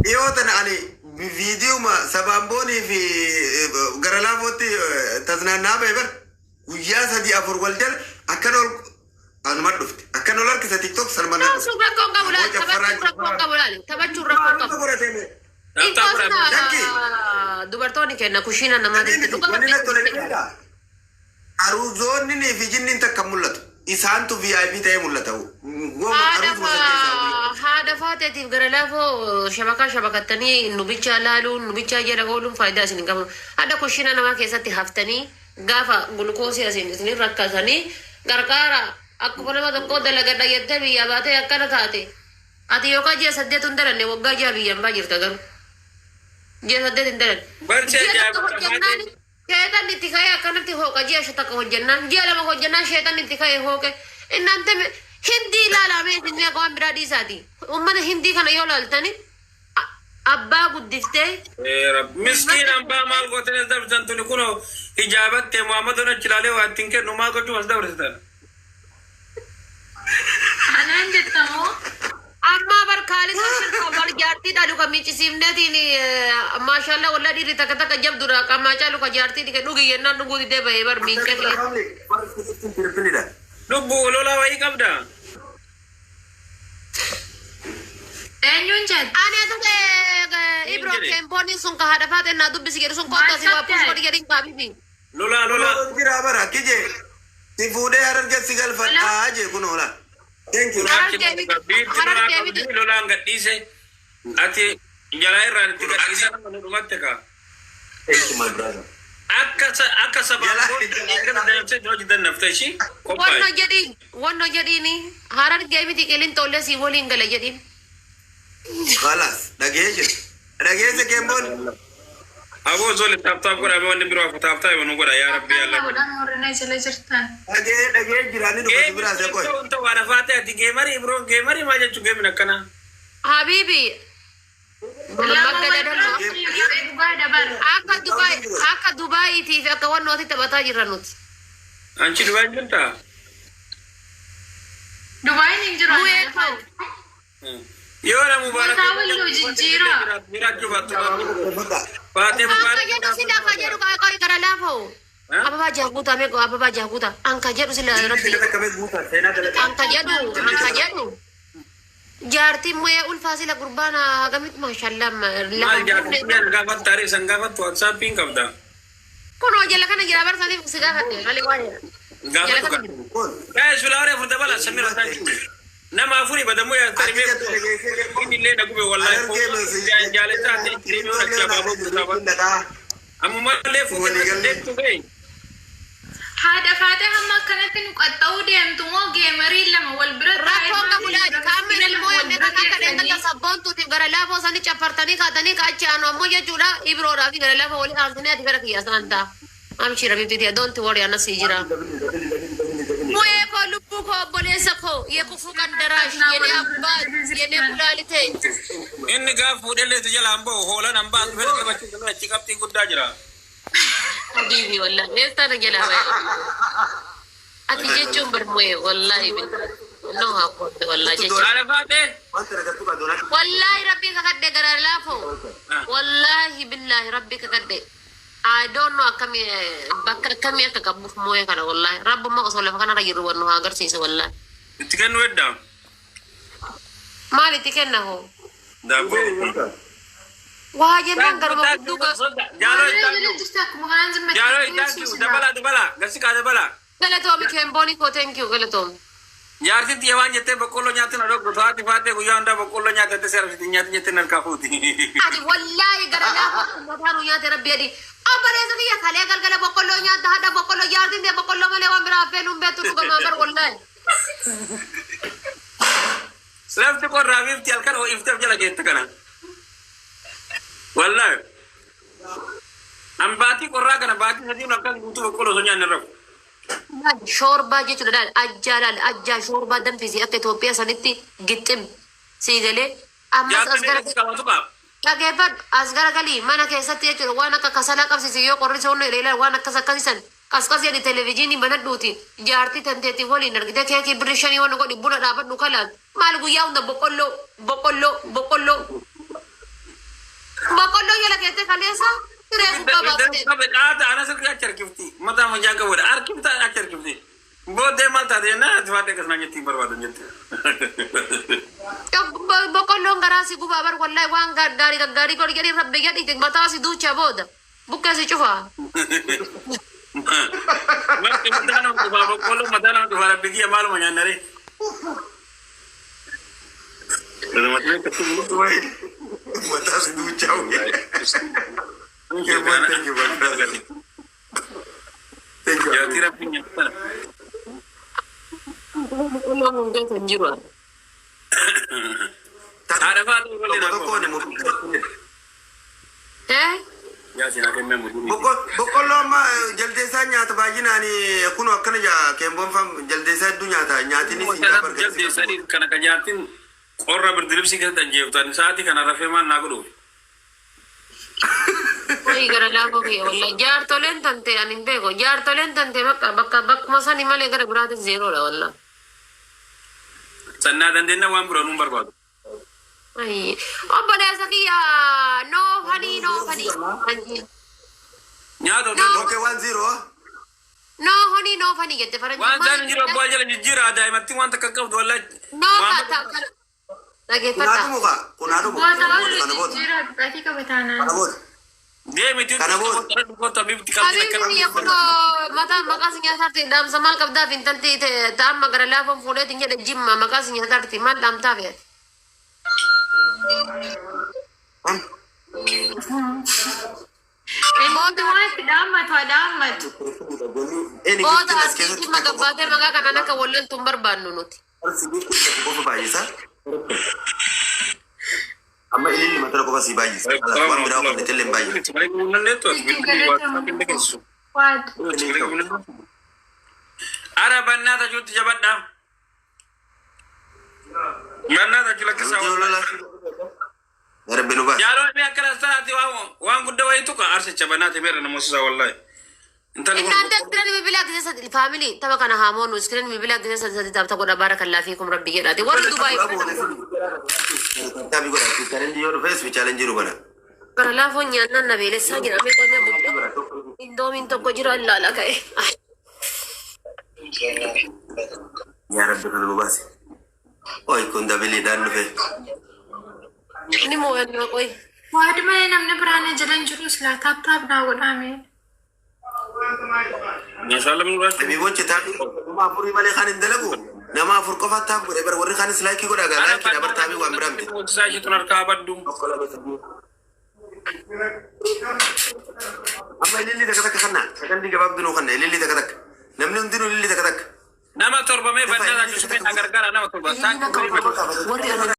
dhiyootan ani viidiyuma sabaamboonii fi gara laafootti tasnaannaa beekan guyyaa 3-4 wal jala akkan ol anuma dhufte akkan ol harkisa tiktok san mana dubartoonni kenna kushiina namaa aruuzoonni fi jinniin takka mul'atu isaantu VIP ta'ee mul'ata. haadha faateetiif gara laafoo shabakattanii nubicha laaluun nubicha jala ooluun faayidaa isin hin qabu. Haadha kushiina namaa keessatti haftanii gaafa gulukoosii isin rakkasanii gargaara akkuma nama tokko dalagadha jettee biyya baatee akkana taate ati yookaan ji'a 8 hin dalanne waggaa ji'a biyyaan baa jirta garuu ji'a 8 hin dalanne. Sheetan itti ka'ee akkanatti hooqa ji'a takka hojjannaan ji'a 2 hojjannaan sheetan itti ka'ee hooqe innante hindii ilaalamee isin waan biraa dhiisaati. Uummata hindii kana yoo laaltani abbaa guddiftee miskiin abbaa maal gootenes dabsan tuni kuno hijaabatte Muhammadun achi ilaalee waa ittiin kennu maal gochuu as dabarsitan. Anaan jettamoo amma barkaalee sirkaa wal jaartii dhalu kan miicisiifneetiin maashaallah walla dhiirri takka takka jabdudha qammaa caalu ka jaartii dhige dhugi yennaan dhuguu didee bahee bar miicee lubbuu lola wayii qabda. eenyuun jedhu ani atuke ibro keempoonni sun ka haadha faate naa dubbisi jedhu sun koota si waa puus godhi jedhin kaabifi lola jira bara kije si fuudhee hararge si galfadhaa jee kun oola. Thank you. Lolaan gadhiise ati jalaa irraan itti gadhiisa nama dhumatte kaa. Akka sabaan hojjetan nafta ishii qophaa'e. Wanno jedhiini harar geemiti qilin tollee si waliin gala jedhiin. Khalas dhageesse keemboon. Aboo zole taaptaap godhame wanni biroo taaptaap yoo nu godha yaa rabbi yàlla. warreen jala jirtan Dhagee jiraanii dhufatu biraa see qoy. Ta'u waan afaate ati geemari biroo geemari maa jechuun geemin akkana. Habibi akka Dubaayiitiif akka wannooti taphataa jirra nuti. Anchi Dubaay jirta? Dubaayin hin jiru. Yoo na mubaarak. Mataa walloo jijjiira. Miraachuu baattu. Baatee Anka mubaarak. jedhu sila ka jedhu ka gara laafoo. Ababaa jaaguuta meeqo ababaa jaaguuta anka jedhu sila rabbi. Anka jedhu. Jaartiin mo'ee ulfaa sila gurbaana hagamit maashaallah Maal jaartiin gaafat taaree san gaafat WhatsAppiin qabda. Kunoo jala kana jira barsaniif si gaafadhe malee waa'ee. Gaafatu kan. Guys, sulawre furda bala samira tanki. Nama afuri badamu ya tarbe ini le na gube wallahi jaleta ati krimi ora cha babu gutaba. Amma le fu le tu gay. haadha faate hamma akkanatti nu qaxxa'uu deemtu moo geemarii lama wal bira Rakkoon qabulaati kaammin ilmoo yemmuu akka dheengata sabboontuutiif gara laafoo sanii cappartanii kaatanii kaachii aanu ammoo jechuudha ibroodhaa fi gara laafoo walii aansanii ati gara kiyya sanaan ta'a. Amshira bibtiti doonti warri anasii jira. Mu'ee koo lubbuu koo obboleessa koo yeekufuu qandaraash jedhee abbaa jedhee kulaalite. Inni gaaf fuudhellee tu jala amboo hoolan ambaa fedha qabachuun achi qabxii guddaa jira. Habibi wallahi eessana jalaa baay'ee. Ati jechuun barmu'ee wallahi no hakote wallahi jechuun. Haadha faate. Wallahi rabbi kakadde gara laafoo. Wallahi billahi rabbi kakadde. I don't know kami bakka kami akka qabuuf moo'ee kana wallahi rabbuma osoo lafa kana jirru wannu haa agarsiisa wallahi. Itti kennu wedda. Maal itti kenna hoo? Daaboo. Waa jennaan garba gudduuqa. Jaaloo ittaankiu dabala gasikaa dabala. Galatoomi keembooni koo thank you galatoomi. Jaartitti yawaan jettee boqqolloo nyaatte na dhokko taati faate guyyaa hundaa boqqolloo nyaatte seerafiti nyaatti jettee narkaa fuuti. Ati wallahi gara laafa mataanu nyaate rabbi adi. Obboleessa kiyya kalee galgala boqqolloo nyaatta hadda boqqolloo jaartiin tee boqqolloo malee waan biraa affeen hin beektu dhugamaa bar wallahi. Lafti qorraa bifti halkan ifteef jala geette kana. Wallahi. An baatii qorraa kana baatii sadiin akkas guutuu boqqolloo osoo nyaanne rafu. Shoorba jechuudha daal ajjaa shoorba danfisi akka Itoophiyaa sanitti gixxim siigalee ammas as gara dhageeffadhu as gara galii mana keessatti jechuudha waan akka kasalaa qabsiisi yoo qorrisi hunna ilaalan waan akkas akkasisan قصقص يعني تلفزيوني بندوتي جارتي تنتي ولي نرجع كي بريشاني وانا قولي بونا رابط نكلان ما لقوا يوم ده بقولو يلا كيتي خليسا ترى بابا أنا سكر أشر كفتي متى ما جاك ولا أركب تا أشر كفتي بود ما تادي أنا تفاتك كسنا جتي برباد جتي بقولو غراسي كوبا بار والله وان غاري كوري كوري رب بيجي تبتاسي دوتشا بودا بكاسي شوفها ما تمدانا بابا بقولو مدانا تفارا بيجي مالو ما ينري لما ما تريد تقول وايد ما تاسدو تشاو يا ترى بيني بقولو من جت الجوا أنا فاضي ولا بقول يا سينا كم مدير بقول ما جلدسا نيات باجينا ني يكونوا أكنة جا كم فم جلدسا الدنيا تا نياتني سيجا جلدسا دي كنا كجاتين orang berdripsi kita tanjau tan saat ini karena rafeman naguru. Ay gara lago ki wala jar tolen tante anin bego jar tolen tante bak masa ni male gara berarti zero lah wala. Sanna dan denna wan bro number badu. Ay oh boleh sakia no funny anjing. Nyado oke 1-0 no funny gitu faran. Wan zan jiro boleh jira ada mati wan tak kau wala. No kata lagi pata. Kunadu Buat awal jira berarti kebetulan. Dia mesti kau tapi Habibni yakuno mata makasnya sarti dam samal kabda bintanti tam magara lafam fude tinggal di gym makasnya sarti mal dam tabe. Mau tuh damat. Oh asli magabate maga kanana ka wallen tumbar banunut. Amma ini matara ko si bayi. Wan bira ko tellen bayi. What? Ara banna ta jutti jabadda. Manna ta jula kisa wala. Ara benu ba. Jalo me akala sarati wa gudda way to ka arse chabana te mera na musa wallahi. Inna anta screen mi bilag jesa family taba kana hamon screen mi bilag jesa ta ta goda barakallahu fikum rabbi gedati war Dubai. Tabi goda ki challenge your face we challenge ru bana. Kara la fo nyanna na bele sa gira me ko me bukto. Indo min to ko jira Allah la kai. Ya rabbi kana basi. Oi kun da beli dan fe. Ni mo yan na koy. What man namne purane jalan jurus la tap na goda me. Masalah menurut Tapi bocah tadi, nama puri balik kanin dalagu. Nama fur kofa tabu, eber warri kanin selagi ko daga lagi kita bertabi wan beramti. saya itu narkabat dum. Amma lili daga kana, kan diga babdu kana lili daga. Namni undinu lili daga. Nama torba me bandana jusme agar-agar nama torba.